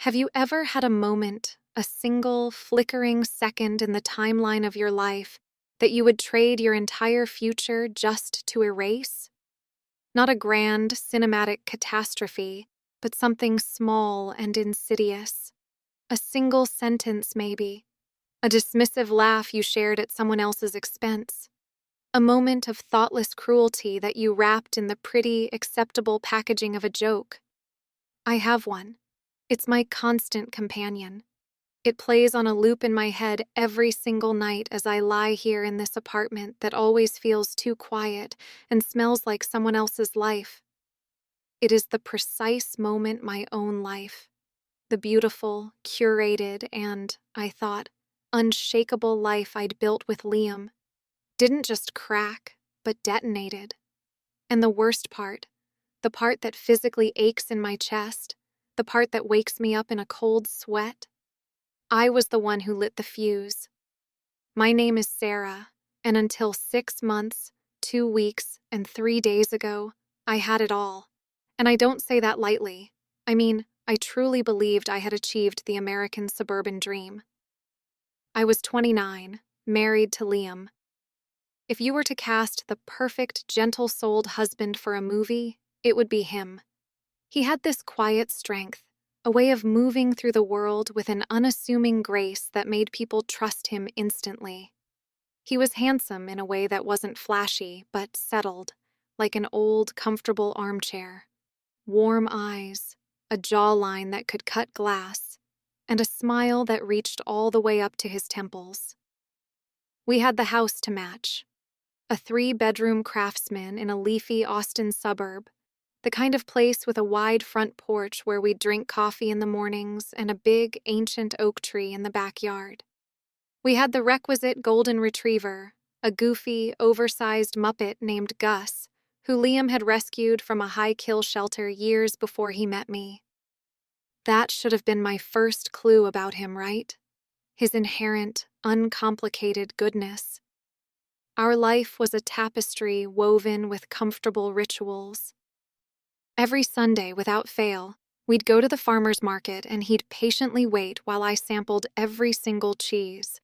Have you ever had a moment, a single flickering second in the timeline of your life that you would trade your entire future just to erase? Not a grand, cinematic catastrophe, but something small and insidious. A single sentence, maybe. A dismissive laugh you shared at someone else's expense. A moment of thoughtless cruelty that you wrapped in the pretty, acceptable packaging of a joke. I have one. It's my constant companion. It plays on a loop in my head every single night as I lie here in this apartment that always feels too quiet and smells like someone else's life. It is the precise moment my own life, the beautiful, curated, and, I thought, unshakable life I'd built with Liam, didn't just crack, but detonated. And the worst part, the part that physically aches in my chest, the part that wakes me up in a cold sweat, I was the one who lit the fuse. My name is Sarah, and until 6 months, 2 weeks, and 3 days ago, I had it all. And I don't say that lightly. I mean, I truly believed I had achieved the American suburban dream. I was 29, married to Liam. If you were to cast the perfect, gentle-souled husband for a movie, it would be him. He had this quiet strength, a way of moving through the world with an unassuming grace that made people trust him instantly. He was handsome in a way that wasn't flashy, but settled, like an old, comfortable armchair. Warm eyes, a jawline that could cut glass, and a smile that reached all the way up to his temples. We had the house to match. A 3-bedroom craftsman in a leafy Austin suburb, the kind of place with a wide front porch where we'd drink coffee in the mornings and a big, ancient oak tree in the backyard. We had the requisite golden retriever, a goofy, oversized Muppet named Gus, who Liam had rescued from a high-kill shelter years before he met me. That should have been my first clue about him, right? His inherent, uncomplicated goodness. Our life was a tapestry woven with comfortable rituals. Every Sunday, without fail, we'd go to the farmer's market and he'd patiently wait while I sampled every single cheese.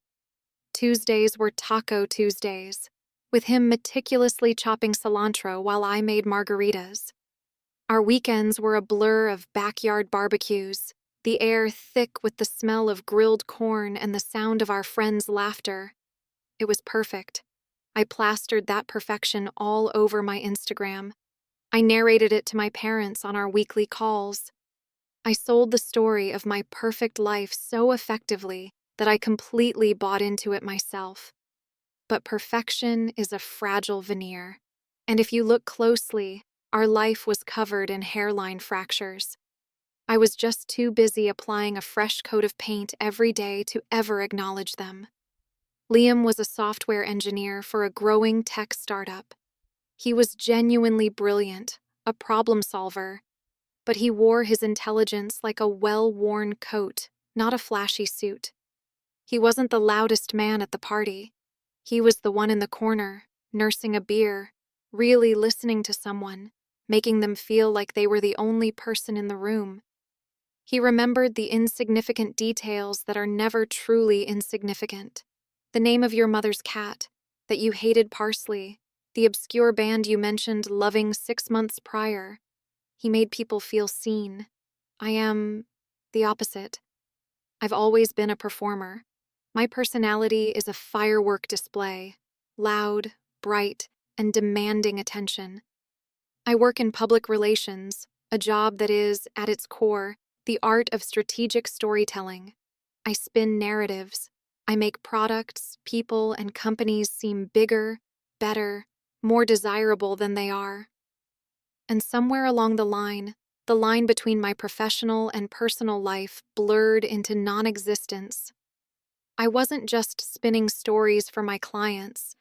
Tuesdays were Taco Tuesdays, with him meticulously chopping cilantro while I made margaritas. Our weekends were a blur of backyard barbecues, the air thick with the smell of grilled corn and the sound of our friends' laughter. It was perfect. I plastered that perfection all over my Instagram. I narrated it to my parents on our weekly calls. I sold the story of my perfect life so effectively that I completely bought into it myself. But perfection is a fragile veneer, and if you look closely, our life was covered in hairline fractures. I was just too busy applying a fresh coat of paint every day to ever acknowledge them. Liam was a software engineer for a growing tech startup. He was genuinely brilliant, a problem solver, but he wore his intelligence like a well-worn coat, not a flashy suit. He wasn't the loudest man at the party. He was the one in the corner, nursing a beer, really listening to someone, making them feel like they were the only person in the room. He remembered the insignificant details that are never truly insignificant. The name of your mother's cat, that you hated parsley, the obscure band you mentioned loving 6 months prior. He made people feel seen. I am the opposite. I've always been a performer. My personality is a firework display, loud, bright, and demanding attention. I work in public relations, a job that is, at its core, the art of strategic storytelling. I spin narratives. I make products, people, and companies seem bigger, better, more desirable than they are. And somewhere along the line between my professional and personal life blurred into non-existence. I wasn't just spinning stories for my clients.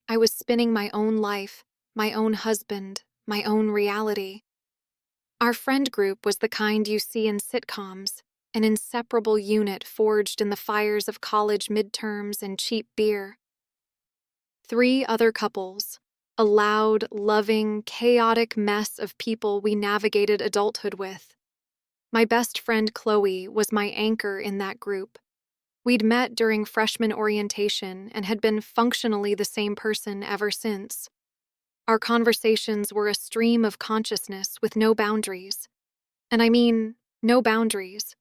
I was spinning my own life, my own husband, my own reality. Our friend group was the kind you see in sitcoms, an inseparable unit forged in the fires of college midterms and cheap beer. 3 other couples, a loud, loving, chaotic mess of people we navigated adulthood with. My best friend Chloe was my anchor in that group. We'd met during freshman orientation and had been functionally the same person ever since. Our conversations were a stream of consciousness with no boundaries. And I mean, no boundaries.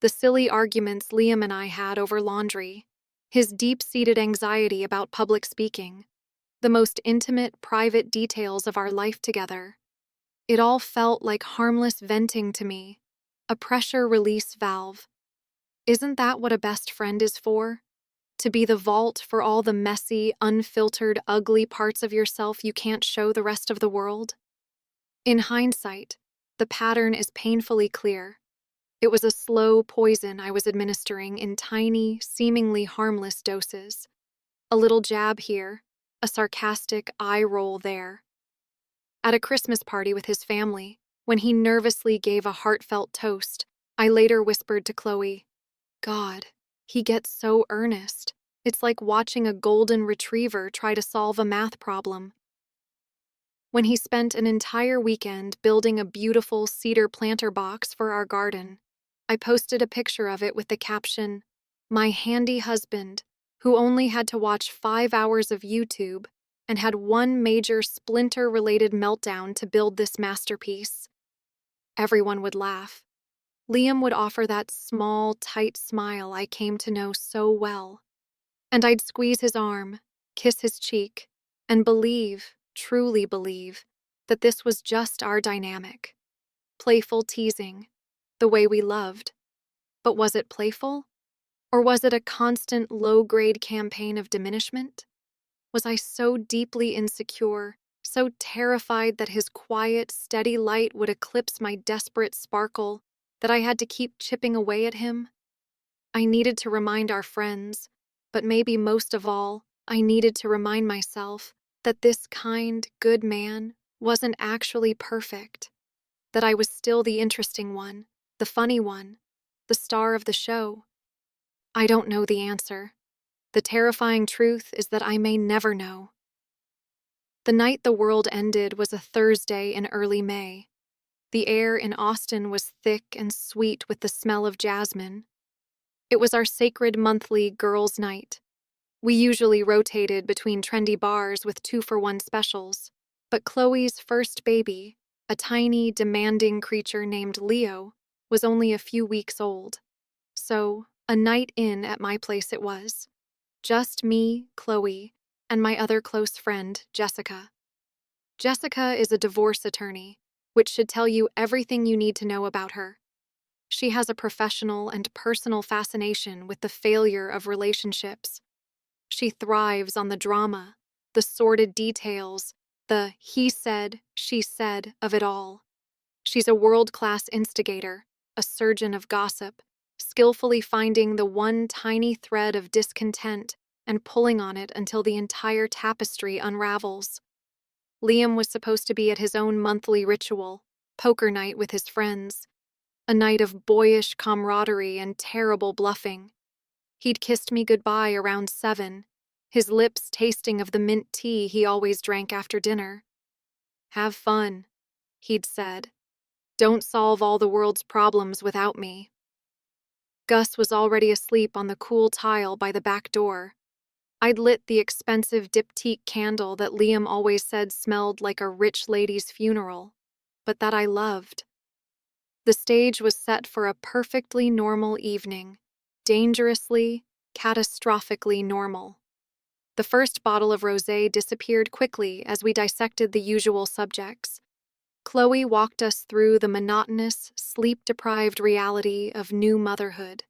The silly arguments Liam and I had over laundry, his deep-seated anxiety about public speaking, the most intimate, private details of our life together. It all felt like harmless venting to me, a pressure release valve. Isn't that what a best friend is for? To be the vault for all the messy, unfiltered, ugly parts of yourself you can't show the rest of the world? In hindsight, the pattern is painfully clear. It was a slow poison I was administering in tiny, seemingly harmless doses. A little jab here, a sarcastic eye roll there. At a Christmas party with his family, when he nervously gave a heartfelt toast, I later whispered to Chloe, "God, he gets so earnest. It's like watching a golden retriever try to solve a math problem." When he spent an entire weekend building a beautiful cedar planter box for our garden, I posted a picture of it with the caption, "My handy husband, who only had to watch 5 hours of YouTube and had one major splinter-related meltdown to build this masterpiece." Everyone would laugh. Liam would offer that small, tight smile I came to know so well. And I'd squeeze his arm, kiss his cheek, and believe, truly believe, that this was just our dynamic. Playful teasing, the way we loved. But was it playful? Or was it a constant low-grade campaign of diminishment? Was I so deeply insecure, so terrified that his quiet, steady light would eclipse my desperate sparkle, that I had to keep chipping away at him? I needed to remind our friends, but maybe most of all, I needed to remind myself that this kind, good man wasn't actually perfect, that I was still the interesting one, the funny one, the star of the show. I don't know the answer. The terrifying truth is that I may never know. The night the world ended was a Thursday in early May. The air in Austin was thick and sweet with the smell of jasmine. It was our sacred monthly girls' night. We usually rotated between trendy bars with 2-for-1 specials, but Chloe's first baby, a tiny, demanding creature named Leo, was only a few weeks old. So, a night in at my place it was. Just me, Chloe, and my other close friend, Jessica. Jessica is a divorce attorney, which should tell you everything you need to know about her. She has a professional and personal fascination with the failure of relationships. She thrives on the drama, the sordid details, the he said, she said of it all. She's a world-class instigator, a surgeon of gossip, skillfully finding the one tiny thread of discontent and pulling on it until the entire tapestry unravels. Liam was supposed to be at his own monthly ritual, poker night with his friends, a night of boyish camaraderie and terrible bluffing. He'd kissed me goodbye around 7, his lips tasting of the mint tea he always drank after dinner. "Have fun," he'd said. "Don't solve all the world's problems without me." Gus was already asleep on the cool tile by the back door. I'd lit the expensive diptyque candle that Liam always said smelled like a rich lady's funeral, but that I loved. The stage was set for a perfectly normal evening, dangerously, catastrophically normal. The first bottle of rosé disappeared quickly as we dissected the usual subjects. Chloe walked us through the monotonous, sleep-deprived reality of new motherhood.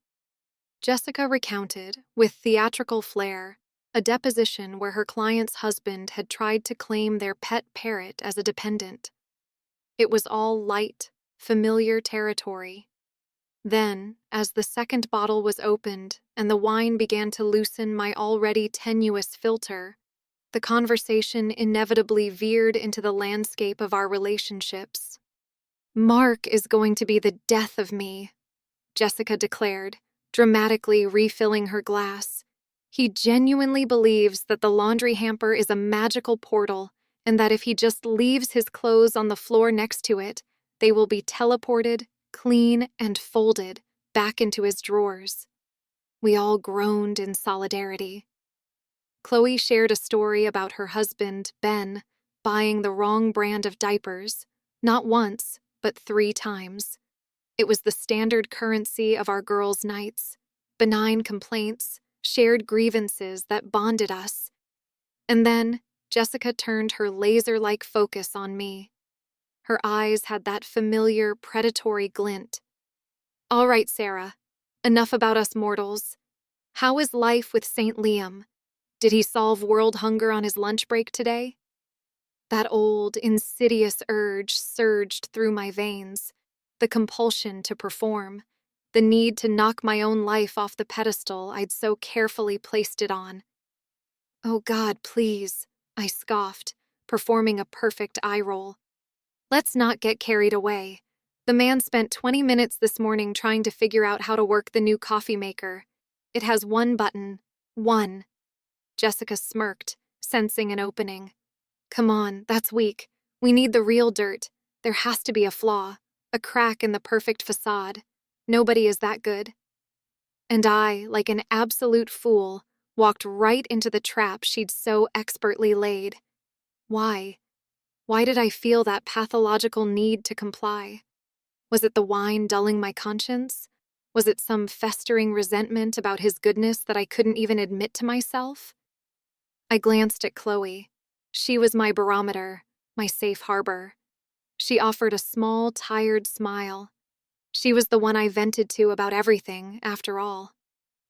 Jessica recounted, with theatrical flair, a deposition where her client's husband had tried to claim their pet parrot as a dependent. It was all light, familiar territory. Then, as the second bottle was opened and the wine began to loosen my already tenuous filter, the conversation inevitably veered into the landscape of our relationships. "Mark is going to be the death of me," Jessica declared, dramatically refilling her glass. "He genuinely believes that the laundry hamper is a magical portal and that if he just leaves his clothes on the floor next to it, they will be teleported, clean and folded, back into his drawers. We all groaned in solidarity. Chloe shared a story about her husband, Ben, buying the wrong brand of diapers, not once, but 3 times. It was the standard currency of our girls' nights, benign complaints, shared grievances that bonded us. And then Jessica turned her laser-like focus on me. Her eyes had that familiar, predatory glint. "All right, Sarah, enough about us mortals. How is life with St. Liam? Did he solve world hunger on his lunch break today?" That old, insidious urge surged through my veins, the compulsion to perform, the need to knock my own life off the pedestal I'd so carefully placed it on. "Oh God, please," I scoffed, performing a perfect eye roll. "Let's not get carried away. The man spent 20 minutes this morning trying to figure out how to work the new coffee maker. It has 1 button. 1. Jessica smirked, sensing an opening. "Come on, that's weak. We need the real dirt. There has to be a flaw, a crack in the perfect facade. Nobody is that good." And I, like an absolute fool, walked right into the trap she'd so expertly laid. Why? Why did I feel that pathological need to comply? Was it the wine dulling my conscience? Was it some festering resentment about his goodness that I couldn't even admit to myself? I glanced at Chloe. She was my barometer, my safe harbor. She offered a small, tired smile. She was the one I vented to about everything, after all.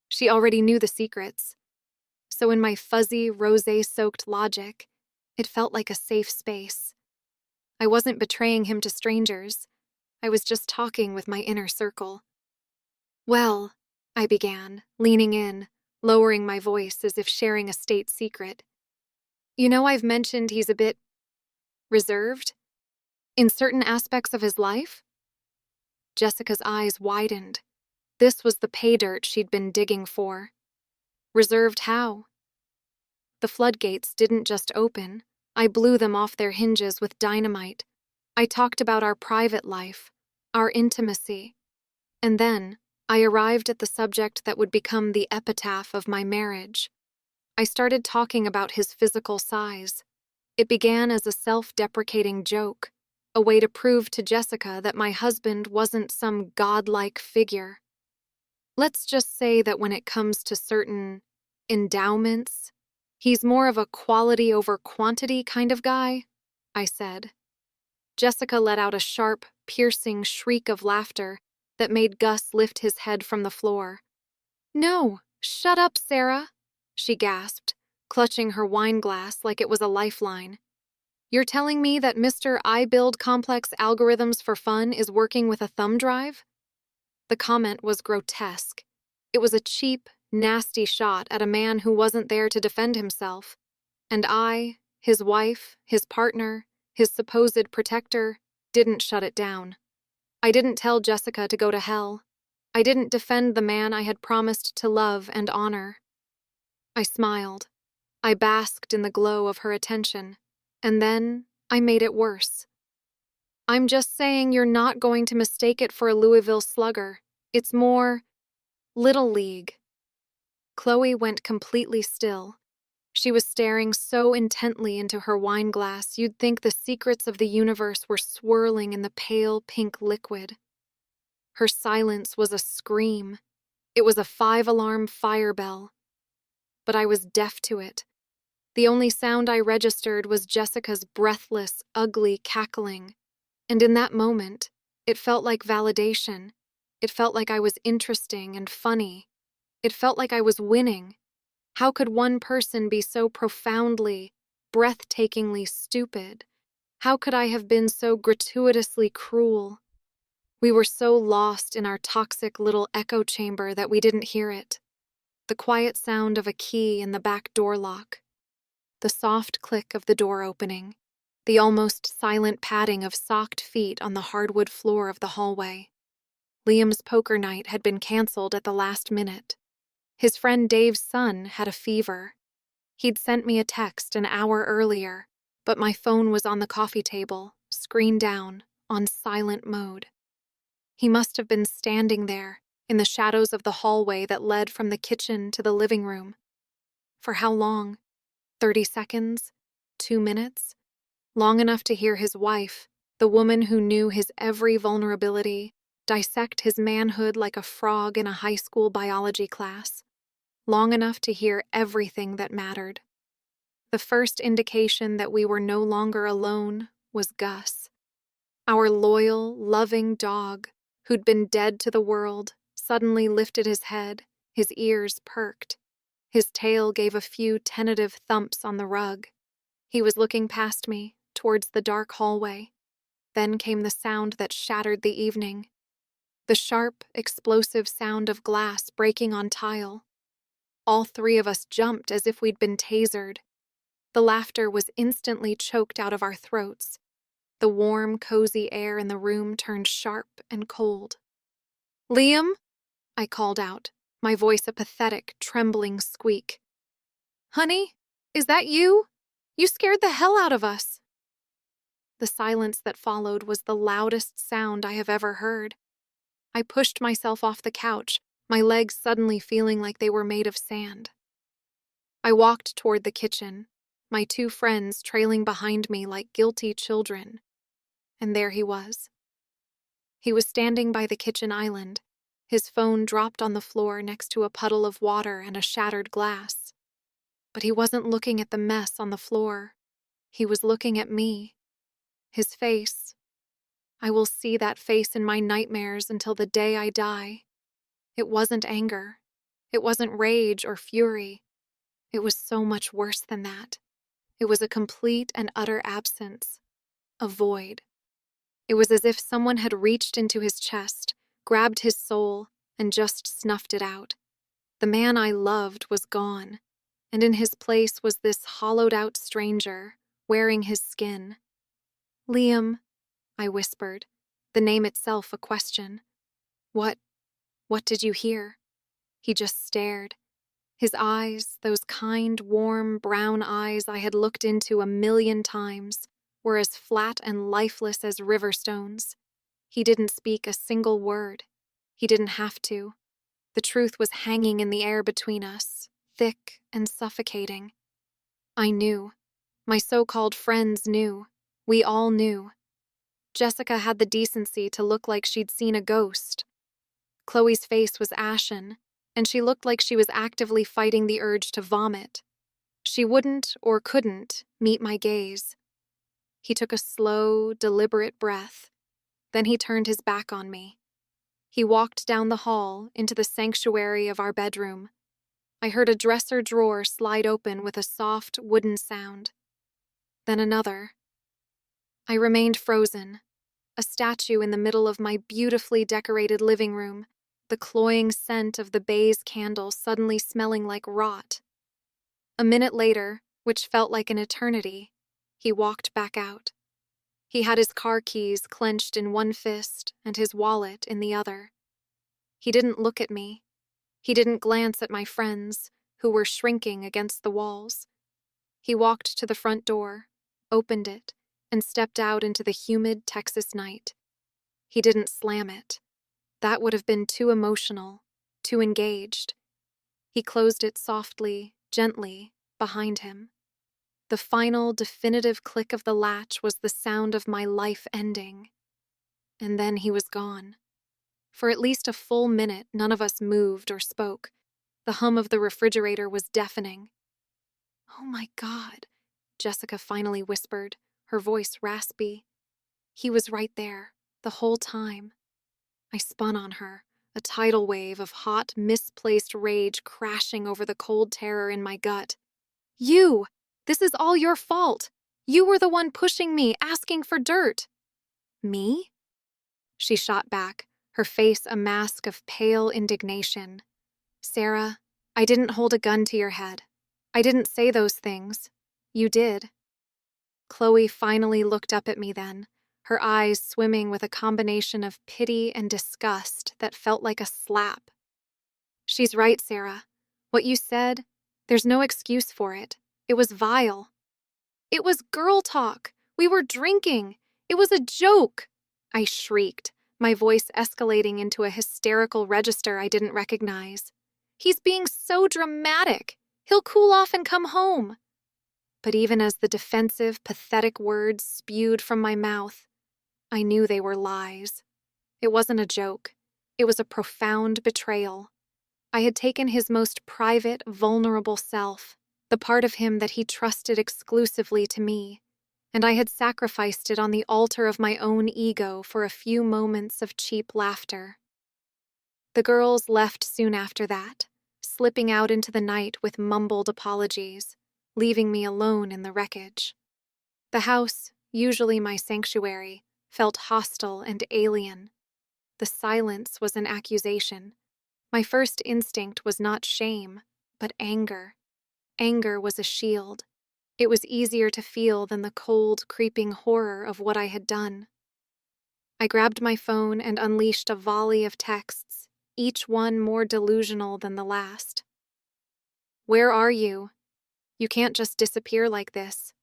She already knew the secrets. So in my fuzzy, rosé-soaked logic, it felt like a safe space. I wasn't betraying him to strangers. I was just talking with my inner circle. "Well," I began, leaning in, lowering my voice as if sharing a state secret. "You know, I've mentioned he's a bit reserved in certain aspects of his life?" Jessica's eyes widened. This was the pay dirt she'd been digging for. "Reserved how?" The floodgates didn't just open. I blew them off their hinges with dynamite. I talked about our private life, our intimacy. And then I arrived at the subject that would become the epitaph of my marriage. I started talking about his physical size. It began as a self-deprecating joke, a way to prove to Jessica that my husband wasn't some godlike figure. Let's just say that when it comes to certain endowments, he's more of a quality over quantity kind of guy, I said. Jessica let out a sharp, piercing shriek of laughter that made Gus lift his head from the floor. "No, shut up, Sarah," she gasped, clutching her wine glass like it was a lifeline. "You're telling me that Mr. I build complex algorithms for fun is working with a thumb drive?" The comment was grotesque. It was a cheap, nasty shot at a man who wasn't there to defend himself. And I, his wife, his partner, his supposed protector, didn't shut it down. I didn't tell Jessica to go to hell. I didn't defend the man I had promised to love and honor. I smiled. I basked in the glow of her attention. And then I made it worse. "I'm just saying you're not going to mistake it for a Louisville Slugger. It's more Little League." Chloe went completely still. She was staring so intently into her wine glass you'd think the secrets of the universe were swirling in the pale pink liquid. Her silence was a scream. It was a 5-alarm fire bell. But I was deaf to it. The only sound I registered was Jessica's breathless, ugly cackling. And in that moment, it felt like validation. It felt like I was interesting and funny. It felt like I was winning. How could one person be so profoundly, breathtakingly stupid? How could I have been so gratuitously cruel? We were so lost in our toxic little echo chamber that we didn't hear it. The quiet sound of a key in the back door lock. The soft click of the door opening. The almost silent padding of socked feet on the hardwood floor of the hallway. Liam's poker night had been canceled at the last minute. His friend Dave's son had a fever. He'd sent me a text an hour earlier, but my phone was on the coffee table, screen down, on silent mode. He must have been standing there, in the shadows of the hallway that led from the kitchen to the living room. For how long? 30 seconds? 2 minutes? Long enough to hear his wife, the woman who knew his every vulnerability, dissect his manhood like a frog in a high school biology class. Long enough to hear everything that mattered. The first indication that we were no longer alone was Gus. Our loyal, loving dog, who'd been dead to the world, suddenly lifted his head, his ears perked. His tail gave a few tentative thumps on the rug. He was looking past me, towards the dark hallway. Then came the sound that shattered the evening. The sharp, explosive sound of glass breaking on tile. All three of us jumped as if we'd been tasered. The laughter was instantly choked out of our throats. The warm, cozy air in the room turned sharp and cold. "Liam?" I called out, my voice a pathetic, trembling squeak. "Honey, is that you? You scared the hell out of us." The silence that followed was the loudest sound I have ever heard. I pushed myself off the couch, my legs suddenly feeling like they were made of sand. I walked toward the kitchen, my two friends trailing behind me like guilty children. And there he was. He was standing by the kitchen island, his phone dropped on the floor next to a puddle of water and a shattered glass. But he wasn't looking at the mess on the floor. He was looking at me. His face. I will see that face in my nightmares until the day I die. It wasn't anger. It wasn't rage or fury. It was so much worse than that. It was a complete and utter absence. A void. It was as if someone had reached into his chest, grabbed his soul, and just snuffed it out. The man I loved was gone, and in his place was this hollowed-out stranger, wearing his skin. "Liam," I whispered, the name itself a question. What did you hear?" He just stared. His eyes, those kind, warm, brown eyes I had looked into 1,000,000 times, were as flat and lifeless as river stones. He didn't speak a single word. He didn't have to. The truth was hanging in the air between us, thick and suffocating. I knew. My so-called friends knew. We all knew. Jessica had the decency to look like she'd seen a ghost. Chloe's face was ashen, and she looked like she was actively fighting the urge to vomit. She wouldn't or couldn't meet my gaze. He took a slow, deliberate breath. Then he turned his back on me. He walked down the hall into the sanctuary of our bedroom. I heard a dresser drawer slide open with a soft, wooden sound. Then another. I remained frozen, a statue in the middle of my beautifully decorated living room, the cloying scent of the baize candle suddenly smelling like rot. A minute later, which felt like an eternity, he walked back out. He had his car keys clenched in one fist and his wallet in the other. He didn't look at me. He didn't glance at my friends, who were shrinking against the walls. He walked to the front door, opened it, and stepped out into the humid Texas night. He didn't slam it. That would have been too emotional, too engaged. He closed it softly, gently, behind him. The final, definitive click of the latch was the sound of my life ending. And then he was gone. For at least a full minute, none of us moved or spoke. The hum of the refrigerator was deafening. "Oh my God," Jessica finally whispered, her voice raspy. He was right there, the whole time. I spun on her, a tidal wave of hot, misplaced rage crashing over the cold terror in my gut. "You! This is all your fault! You were the one pushing me, asking for dirt!" "Me?" She shot back, her face a mask of pale indignation. "Sarah, I didn't hold a gun to your head. I didn't say those things. You did." Chloe finally looked up at me then, her eyes swimming with a combination of pity and disgust that felt like a slap. "She's right, Sarah. What you said, there's no excuse for it. It was vile." "It was girl talk. We were drinking. It was a joke," I shrieked, my voice escalating into a hysterical register I didn't recognize. "He's being so dramatic. He'll cool off and come home." But even as the defensive, pathetic words spewed from my mouth, I knew they were lies. It wasn't a joke. It was a profound betrayal. I had taken his most private, vulnerable self, the part of him that he trusted exclusively to me, and I had sacrificed it on the altar of my own ego for a few moments of cheap laughter. The girls left soon after that, slipping out into the night with mumbled apologies, leaving me alone in the wreckage. The house, usually my sanctuary, felt hostile and alien. The silence was an accusation. My first instinct was not shame, but anger. Anger was a shield. It was easier to feel than the cold, creeping horror of what I had done. I grabbed my phone and unleashed a volley of texts, each one more delusional than the last. "Where are you? You can't just disappear like this.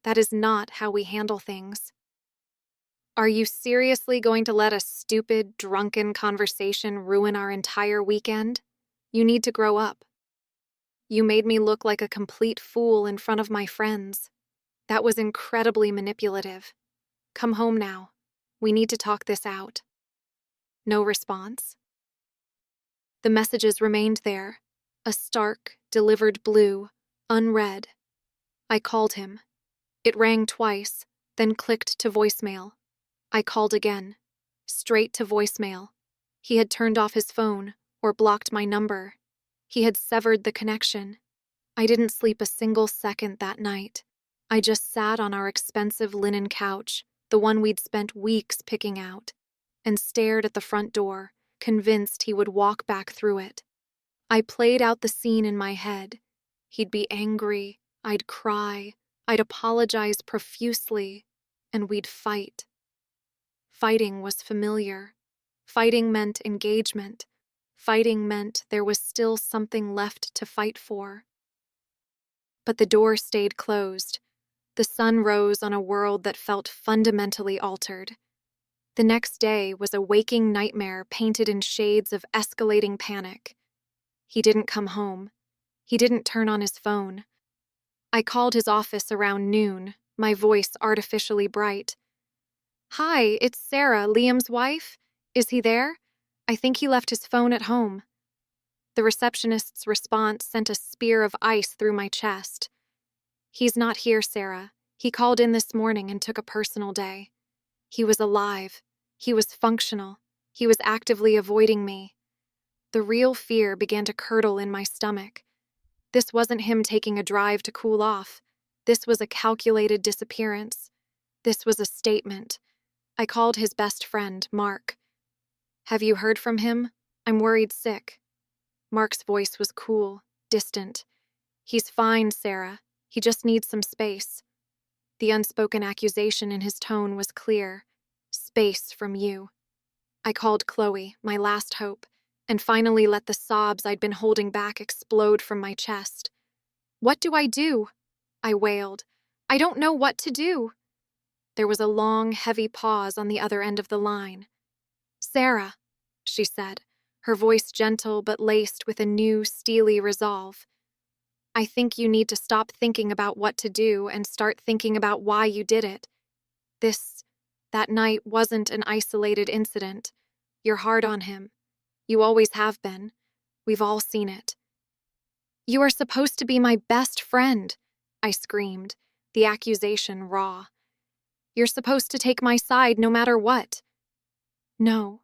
That is not how we handle things. Are you seriously going to let a stupid, drunken conversation ruin our entire weekend? You need to grow up. You made me look like a complete fool in front of my friends. That was incredibly manipulative. Come home now. We need to talk this out." No response. The messages remained there, a stark, delivered blue, unread. I called him. It rang twice, then clicked to voicemail. I called again, straight to voicemail. He had turned off his phone, or blocked my number. He had severed the connection. I didn't sleep a single second that night. I just sat on our expensive linen couch, the one we'd spent weeks picking out, and stared at the front door, convinced he would walk back through it. I played out the scene in my head. He'd be angry, I'd cry, I'd apologize profusely, and we'd fight. Fighting was familiar. Fighting meant engagement. Fighting meant there was still something left to fight for. But the door stayed closed. The sun rose on a world that felt fundamentally altered. The next day was a waking nightmare painted in shades of escalating panic. He didn't come home. He didn't turn on his phone. I called his office around noon, my voice artificially bright. "Hi, it's Sarah, Liam's wife. Is he there? I think he left his phone at home." The receptionist's response sent a spear of ice through my chest. "He's not here, Sarah. He called in this morning and took a personal day. He was alive. He was functional. He was actively avoiding me." The real fear began to curdle in my stomach. This wasn't him taking a drive to cool off. This was a calculated disappearance. This was a statement. I called his best friend, Mark. "Have you heard from him? I'm worried sick." Mark's voice was cool, distant. "He's fine, Sarah. He just needs some space." The unspoken accusation in his tone was clear. "Space from you." I called Chloe, my last hope, and finally let the sobs I'd been holding back explode from my chest. "What do I do?" I wailed. "I don't know what to do." There was a long, heavy pause on the other end of the line. "Sarah," she said, her voice gentle but laced with a new, steely resolve. "I think you need to stop thinking about what to do and start thinking about why you did it. That night wasn't an isolated incident. You're hard on him. You always have been. We've all seen it." "You are supposed to be my best friend," I screamed, the accusation raw. "You're supposed to take my side no matter what." "No,"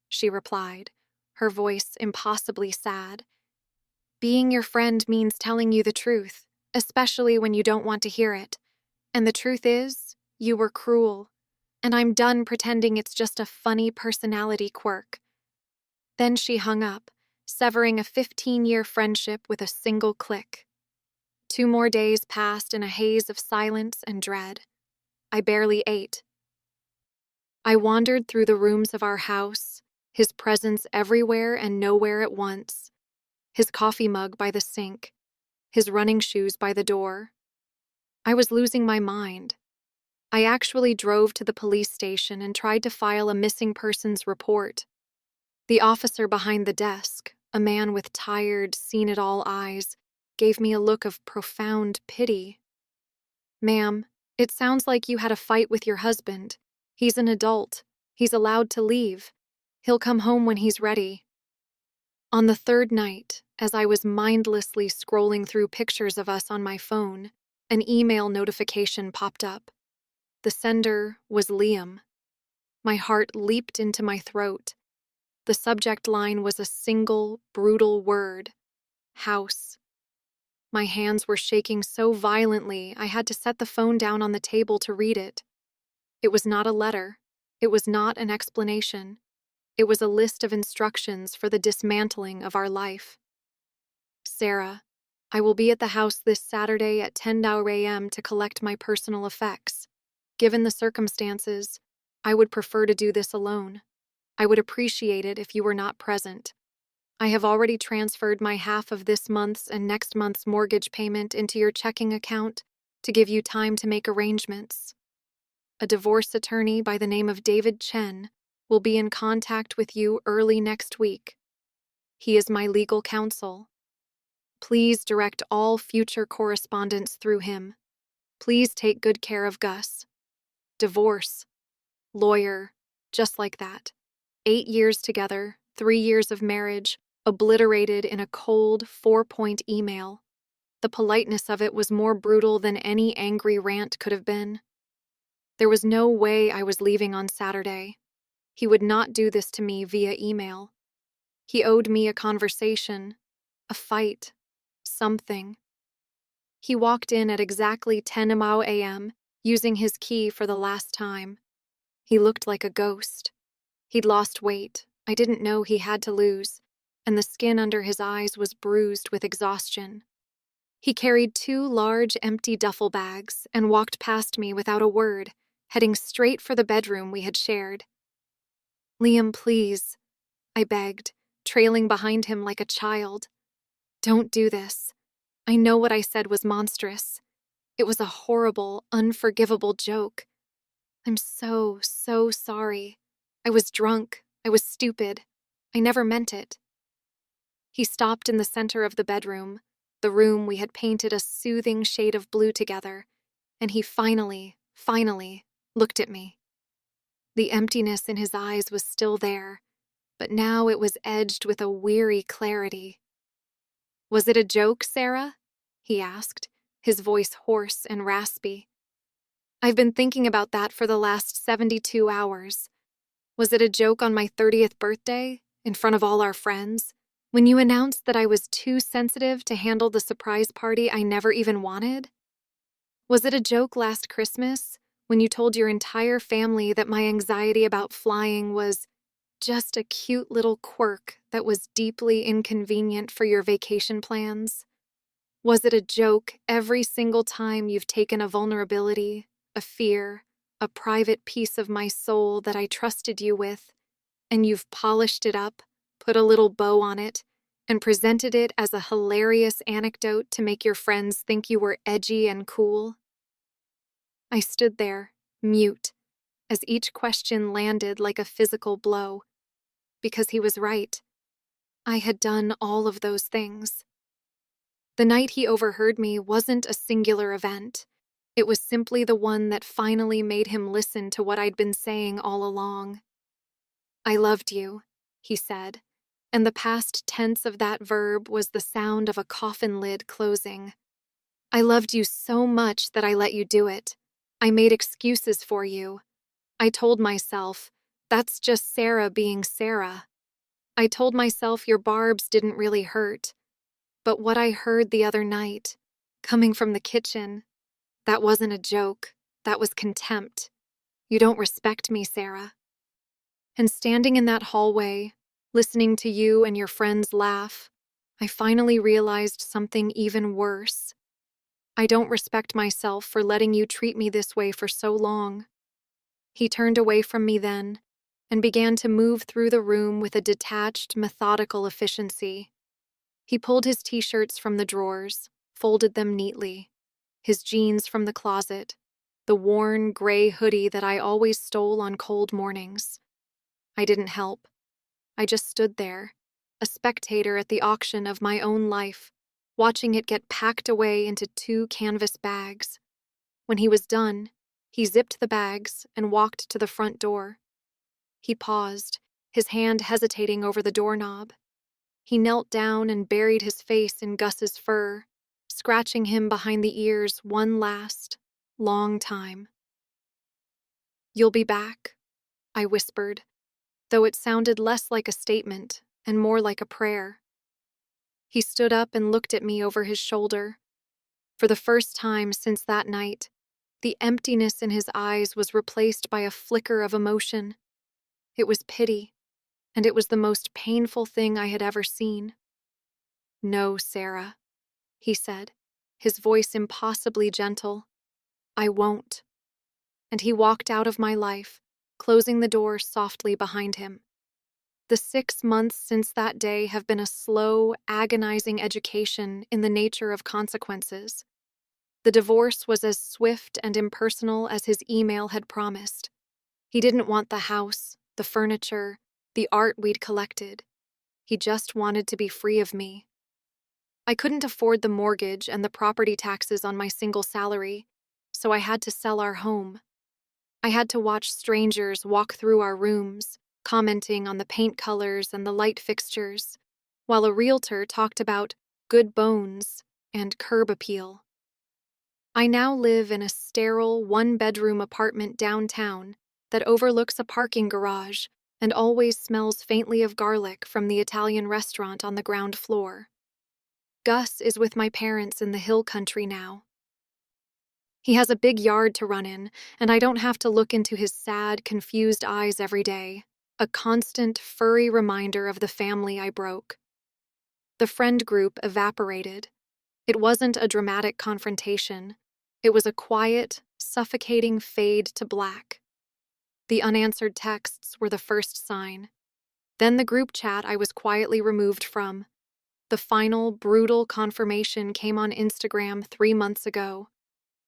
she replied, her voice impossibly sad. "Being your friend means telling you the truth, especially when you don't want to hear it. And the truth is, you were cruel. And I'm done pretending it's just a funny personality quirk." Then she hung up, severing a 15-year friendship with a single click. 2 more days passed in a haze of silence and dread. I barely ate. I wandered through the rooms of our house, his presence everywhere and nowhere at once. His coffee mug by the sink, his running shoes by the door. I was losing my mind. I actually drove to the police station and tried to file a missing persons report. The officer behind the desk, a man with tired, seen-it-all eyes, gave me a look of profound pity. "Ma'am, it sounds like you had a fight with your husband. He's an adult. He's allowed to leave. He'll come home when he's ready." On the third night, as I was mindlessly scrolling through pictures of us on my phone, an email notification popped up. The sender was Liam. My heart leaped into my throat. The subject line was a single, brutal word: house. My hands were shaking so violently I had to set the phone down on the table to read it. It was not a letter. It was not an explanation. It was a list of instructions for the dismantling of our life. "Sarah, I will be at the house this Saturday at 10 a.m. to collect my personal effects. Given the circumstances, I would prefer to do this alone. I would appreciate it if you were not present. I have already transferred my half of this month's and next month's mortgage payment into your checking account to give you time to make arrangements. A divorce attorney by the name of David Chen will be in contact with you early next week. He is my legal counsel. Please direct all future correspondence through him. Please take good care of Gus. Divorce. Lawyer. Just like that. 8 years together, 3 years of marriage, obliterated in a cold 4-point email. The politeness of it was more brutal than any angry rant could have been. There was no way I was leaving on Saturday. He would not do this to me via email. He owed me a conversation, a fight, something. He walked in at exactly 10 a.m., using his key for the last time. He looked like a ghost. He'd lost weight I didn't know he had to lose, and the skin under his eyes was bruised with exhaustion. He carried 2 large, empty duffel bags and walked past me without a word, heading straight for the bedroom we had shared. "Liam, please," I begged, trailing behind him like a child. "Don't do this. I know what I said was monstrous. It was a horrible, unforgivable joke. I'm so, so sorry. I was drunk. I was stupid. I never meant it." He stopped in the center of the bedroom, the room we had painted a soothing shade of blue together, and he finally looked at me. The emptiness in his eyes was still there, but now it was edged with a weary clarity. "Was it a joke, Sarah?" he asked, his voice hoarse and raspy. "I've been thinking about that for the last 72 hours. Was it a joke on my 30th birthday, in front of all our friends, when you announced that I was too sensitive to handle the surprise party I never even wanted? Was it a joke last Christmas, when you told your entire family that my anxiety about flying was just a cute little quirk that was deeply inconvenient for your vacation plans? Was it a joke every single time you've taken a vulnerability, a fear, a private piece of my soul that I trusted you with, and you've polished it up, put a little bow on it, and presented it as a hilarious anecdote to make your friends think you were edgy and cool?" I stood there, mute, as each question landed like a physical blow. Because he was right. I had done all of those things. The night he overheard me wasn't a singular event. It was simply the one that finally made him listen to what I'd been saying all along. "I loved you," he said, and the past tense of that verb was the sound of a coffin lid closing. "I loved you so much that I let you do it. I made excuses for you. I told myself, that's just Sarah being Sarah. I told myself your barbs didn't really hurt. But what I heard the other night, coming from the kitchen, that wasn't a joke. That was contempt. You don't respect me, Sarah." And standing in that hallway, listening to you and your friends laugh, I finally realized something even worse. I don't respect myself for letting you treat me this way for so long. He turned away from me then and began to move through the room with a detached, methodical efficiency. He pulled his t-shirts from the drawers, folded them neatly, his jeans from the closet, the worn, gray hoodie that I always stole on cold mornings. I didn't help. I just stood there, a spectator at the auction of my own life, watching it get packed away into 2 canvas bags. When he was done, he zipped the bags and walked to the front door. He paused, his hand hesitating over the doorknob. He knelt down and buried his face in Gus's fur, scratching him behind the ears one last, long time. "You'll be back," I whispered, though it sounded less like a statement and more like a prayer. He stood up and looked at me over his shoulder. For the first time since that night, the emptiness in his eyes was replaced by a flicker of emotion. It was pity, and it was the most painful thing I had ever seen. "No, Sarah," he said, his voice impossibly gentle. "I won't." And he walked out of my life, closing the door softly behind him. The 6 months since that day have been a slow, agonizing education in the nature of consequences. The divorce was as swift and impersonal as his email had promised. He didn't want the house, the furniture, the art we'd collected. He just wanted to be free of me. I couldn't afford the mortgage and the property taxes on my single salary, so I had to sell our home. I had to watch strangers walk through our rooms, commenting on the paint colors and the light fixtures, while a realtor talked about good bones and curb appeal. I now live in a sterile, one-bedroom apartment downtown that overlooks a parking garage and always smells faintly of garlic from the Italian restaurant on the ground floor. Gus is with my parents in the hill country now. He has a big yard to run in, and I don't have to look into his sad, confused eyes every day, a constant, furry reminder of the family I broke. The friend group evaporated. It wasn't a dramatic confrontation. It was a quiet, suffocating fade to black. The unanswered texts were the first sign. Then the group chat I was quietly removed from. The final, brutal confirmation came on Instagram 3 months ago.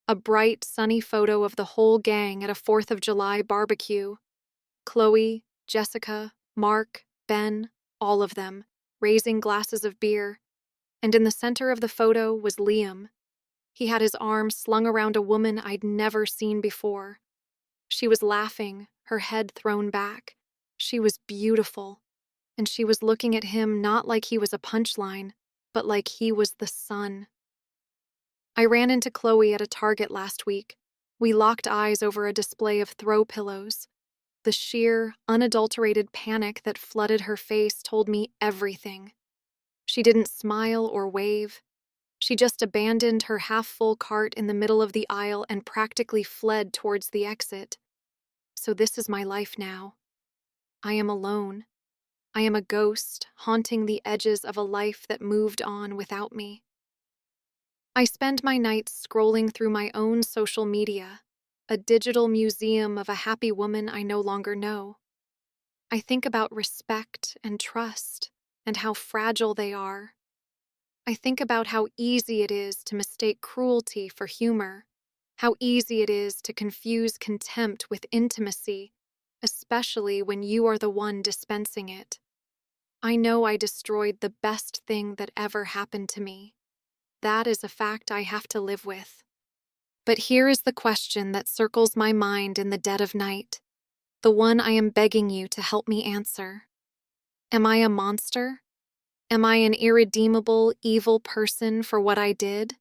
A bright, sunny photo of the whole gang at a 4th of July barbecue. Chloe, Jessica, Mark, Ben, all of them, raising glasses of beer. And in the center of the photo was Liam. He had his arms slung around a woman I'd never seen before. She was laughing, her head thrown back. She was beautiful, and she was looking at him not like he was a punchline, but like he was the sun. I ran into Chloe at a Target last week. We locked eyes over a display of throw pillows. The sheer, unadulterated panic that flooded her face told me everything. She didn't smile or wave. She just abandoned her half-full cart in the middle of the aisle and practically fled towards the exit. So this is my life now. I am alone. I am a ghost haunting the edges of a life that moved on without me. I spend my nights scrolling through my own social media, a digital museum of a happy woman I no longer know. I think about respect and trust and how fragile they are. I think about how easy it is to mistake cruelty for humor, how easy it is to confuse contempt with intimacy, especially when you are the one dispensing it. I know I destroyed the best thing that ever happened to me. That is a fact I have to live with. But here is the question that circles my mind in the dead of night, the one I am begging you to help me answer. Am I a monster? Am I an irredeemable, evil person for what I did?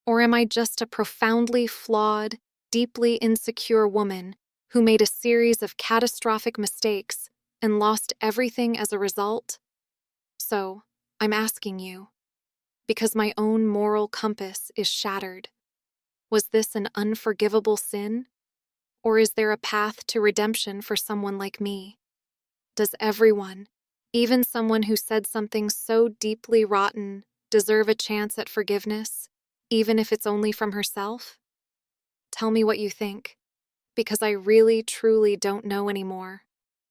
Or am I just a profoundly flawed, deeply insecure woman who made a series of catastrophic mistakes and lost everything as a result? So, I'm asking you, because my own moral compass is shattered. Was this an unforgivable sin? Or is there a path to redemption for someone like me? Does everyone, even someone who said something so deeply rotten, deserve a chance at forgiveness, even if it's only from herself? Tell me what you think, because I really, truly don't know anymore.